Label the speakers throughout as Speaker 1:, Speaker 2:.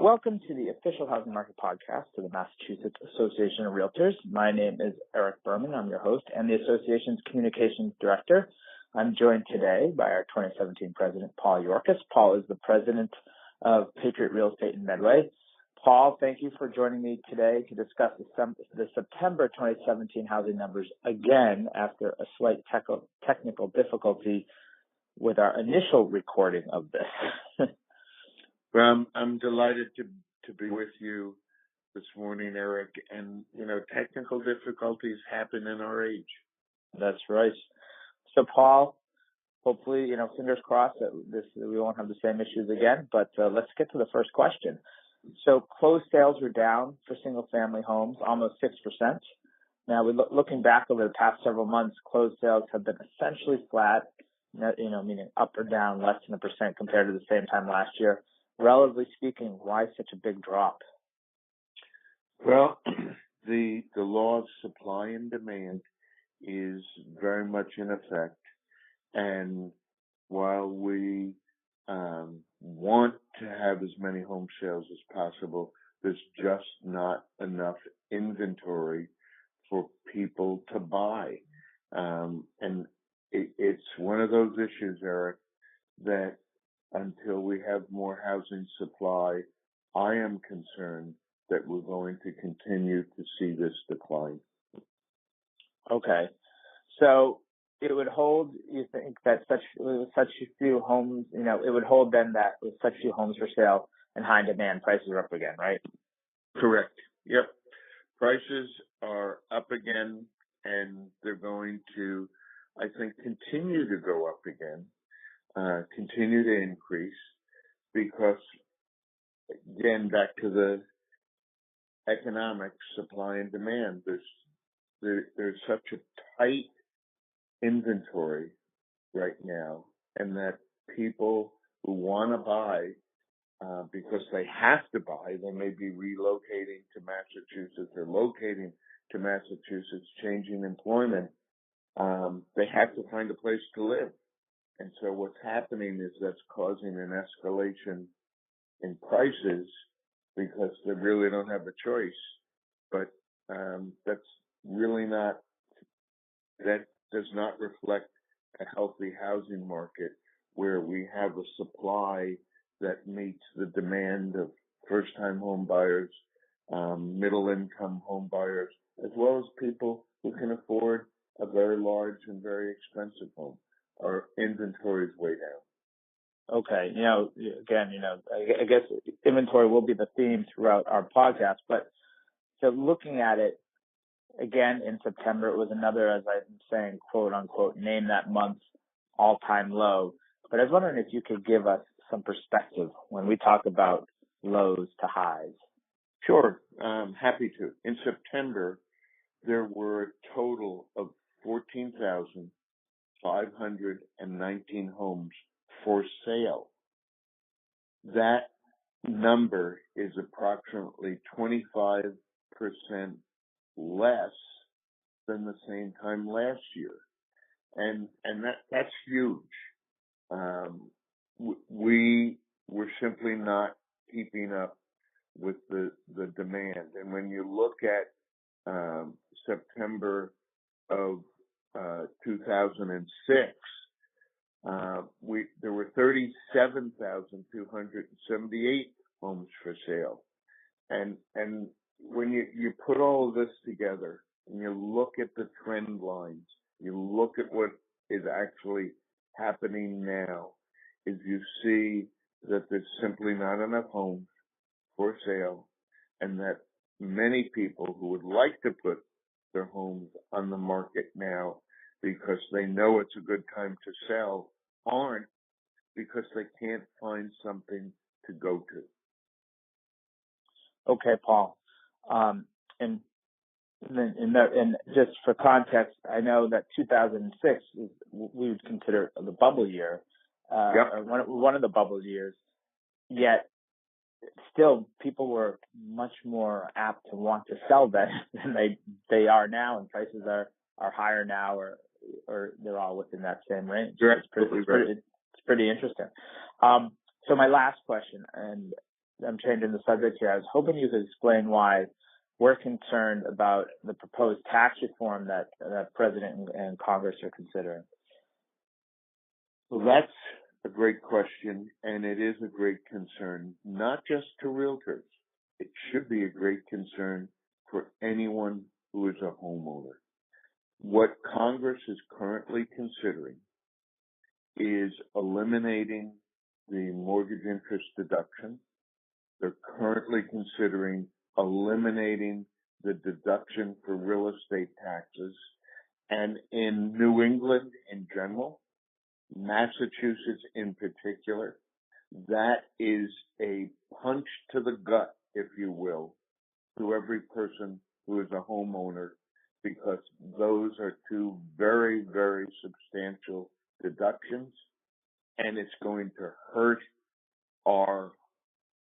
Speaker 1: Welcome to the official housing market podcast to the Massachusetts Association of Realtors. My name is Eric Berman. I'm your host and the association's communications director. I'm joined today by our 2017 president, Paul Yorkis. Paul is the president of Patriot Real Estate in Medway. Paul, thank you for joining me today to discuss the September 2017 housing numbers again after a slight technical difficulty with our initial recording of this.
Speaker 2: Well, I'm delighted to be with you this morning, Eric. And, technical difficulties happen in our age.
Speaker 1: That's right. So, Paul, hopefully, fingers crossed that we won't have the same issues again. But let's get to the first question. So, closed sales were down for single-family homes, almost 6%. Now, looking back over the past several months, closed sales have been essentially flat, meaning up or down less than 1% compared to the same time last year. Relatively speaking, why such a big drop?
Speaker 2: Well, the law of supply and demand is very much in effect. And while we want to have as many home sales as possible, there's just not enough inventory for people to buy. And it's one of those issues, Eric, that until we have more housing supply, I am concerned that we're going to continue to see this decline.
Speaker 1: Okay. So it would hold, you think, that with such few homes, it would hold then that with such few homes for sale and high demand, prices are up again, right?
Speaker 2: Correct. Yep. Prices are up again, and they're going to, I think, continue to go up again. Continue to increase because, again, back to the economics, supply and demand, there's such a tight inventory right now, and that people who want to buy because they have to buy, they may be relocating to Massachusetts or locating to Massachusetts, changing employment, they have to find a place to live. And so what's happening is that's causing an escalation in prices because they really don't have a choice. But that's really not, that does not reflect a healthy housing market where we have a supply that meets the demand of first-time home buyers, middle-income home buyers, as well as people who can afford a very large and very expensive home. Our inventory is way down.
Speaker 1: Okay. Again, I guess inventory will be the theme throughout our podcast. But so looking at it again in September, it was another, as I'm saying, quote unquote, name that month all-time low. But I was wondering if you could give us some perspective when we talk about lows to highs.
Speaker 2: Sure. Happy to. In September, there were a total of 14,519 homes for sale. That number is approximately 25% less than the same time last year. And that's huge. We were simply not keeping up with the demand. And when you look at September of 2006, there were 37,278 homes for sale. And when you put all of this together and you look at the trend lines, you look at what is actually happening now, is you see that there's simply not enough homes for sale, and that many people who would like to put their homes on the market now because they know it's a good time to sell aren't, because they can't find something to go to.
Speaker 1: Okay, Paul. And just for context, I know that 2006 we would consider the bubble year, or one of the bubble years. Yet, still, people were much more apt to want to sell then than they are now, and prices are higher now, or they're all within that same range.
Speaker 2: You're
Speaker 1: it's pretty interesting. So my last question, and I'm changing the subject here. I was hoping you could explain why we're concerned about the proposed tax reform that the President and Congress are considering.
Speaker 2: Well, that's a great question, and it is a great concern, not just to realtors. It should be a great concern for anyone who is a homeowner. What Congress is currently considering is eliminating the mortgage interest deduction. They're currently considering eliminating the deduction for real estate taxes. And in New England in general, Massachusetts in particular, that is a punch to the gut, if you will, to every person who is a homeowner, because those are two very, very substantial deductions, and it's going to hurt our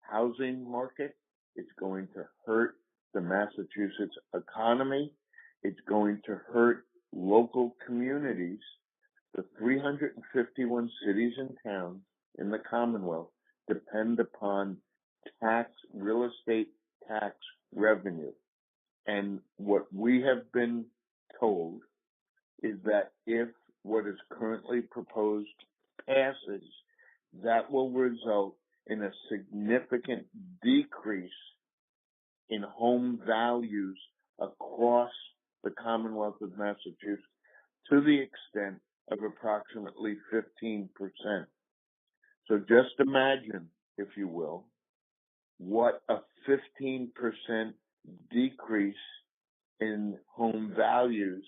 Speaker 2: housing market. It's going to hurt the Massachusetts economy. It's going to hurt local communities. The 351 cities and towns in the Commonwealth depend upon real estate tax revenue. And what we have been told is that if what is currently proposed passes, that will result in a significant decrease in home values across the Commonwealth of Massachusetts to the extent of approximately 15%. So just imagine, if you will, what a 15% decrease in home values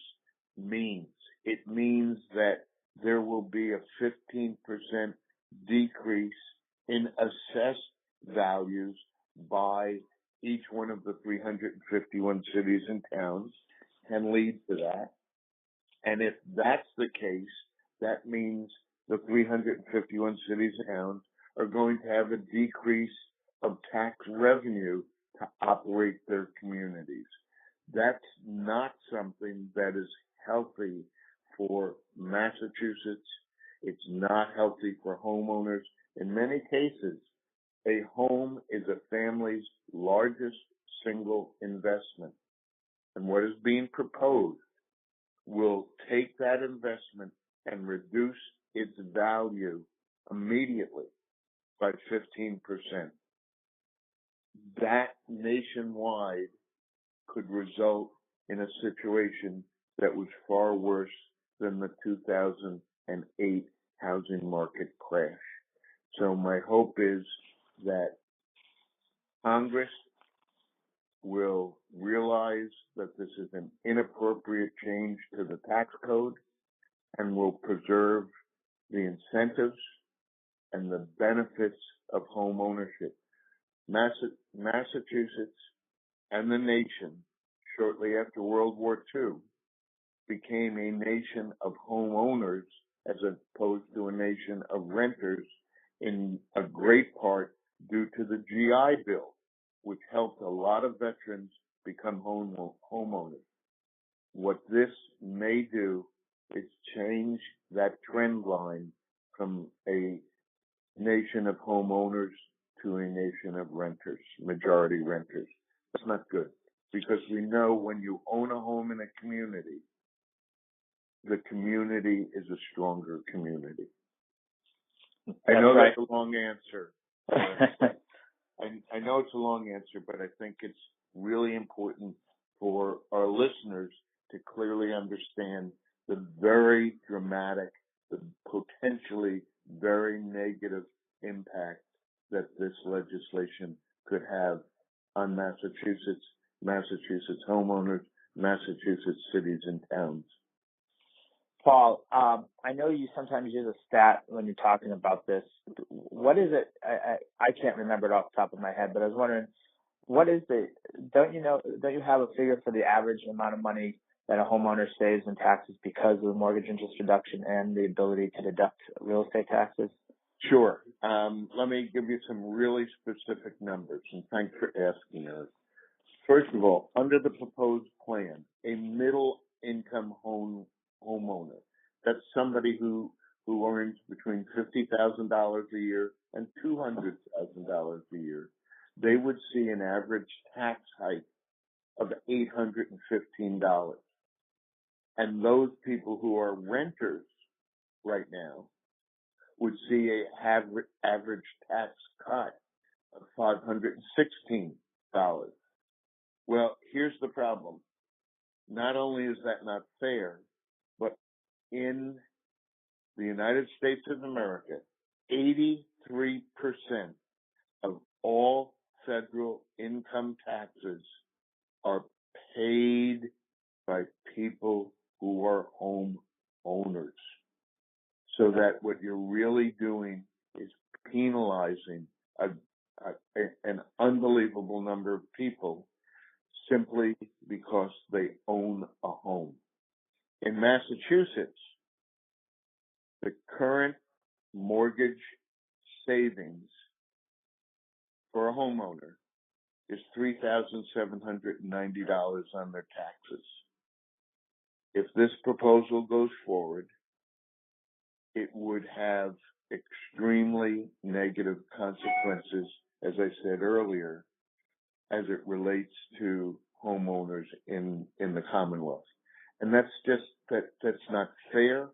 Speaker 2: means. It means that there will be a 15% decrease in assessed values by each one of the 351 cities and towns, can lead to that. And if that's the case, that means the 351 cities and towns are going to have a decrease of tax revenue to operate their communities. That's not something that is healthy for Massachusetts. It's not healthy for homeowners. In many cases, a home is a family's largest single investment. And what is being proposed will take that investment and reduce its value immediately by 15%. That nationwide could result in a situation that was far worse than the 2008 housing market crash. So my hope is that Congress will realize that this is an inappropriate change to the tax code and will preserve the incentives and the benefits of home ownership. Massachusetts and the nation, shortly after World War II, became a nation of homeowners as opposed to a nation of renters, in a great part due to the GI Bill, which helped a lot of veterans become homeowners. What this may do is change that trend line from a nation of homeowners to a nation of renters, majority renters. That's not good, because we know when you own a home in a community, the community is a stronger community. I know that's a long answer. I know it's a long answer, but I think it's really important for our listeners to clearly understand the very dramatic, the potentially very negative impact that this legislation could have on Massachusetts homeowners, Massachusetts cities and towns.
Speaker 1: Paul, I know you sometimes use a stat when you're talking about this. What is it? I can't remember it off the top of my head, but I was wondering, what is don't you have a figure for the average amount of money that a homeowner saves in taxes because of the mortgage interest reduction and the ability to deduct real estate taxes?
Speaker 2: Sure. Let me give you some really specific numbers, and thanks for asking us. First of all, under the proposed plan, a middle-income homeowner, that's somebody who earns between $50,000 a year and $200,000 a year, they would see an average tax hike of $815. And those people who are renters right now would see a average tax cut of $516. Well, here's the problem. Not only is that not fair, but in the United States of America, 83% of all federal income taxes are paid by people who are homeowners. So that what you're really doing is penalizing an unbelievable number of people simply because they own a home. In Massachusetts, the current mortgage savings for a homeowner is $3,790 on their taxes. If this proposal goes forward, it would have extremely negative consequences, as I said earlier, as it relates to homeowners in the Commonwealth. And that's not fair.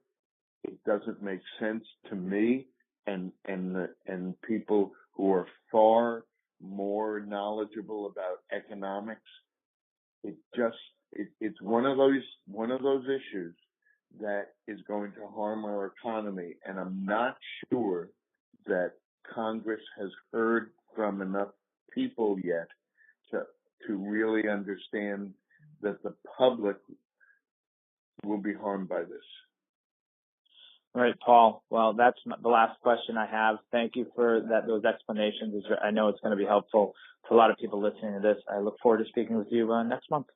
Speaker 2: It doesn't make sense to me and people who are far more knowledgeable about economics. It's one of those issues that is going to harm our economy, and I'm not sure that Congress has heard from enough people yet to really understand that the public will be harmed by this.
Speaker 1: All right, Paul. Well, that's the last question I have. Thank you for those explanations. I know it's going to be helpful to a lot of people listening to this. I look forward to speaking with you next month.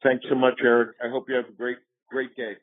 Speaker 2: Thanks so much, Eric. I hope you have a great day.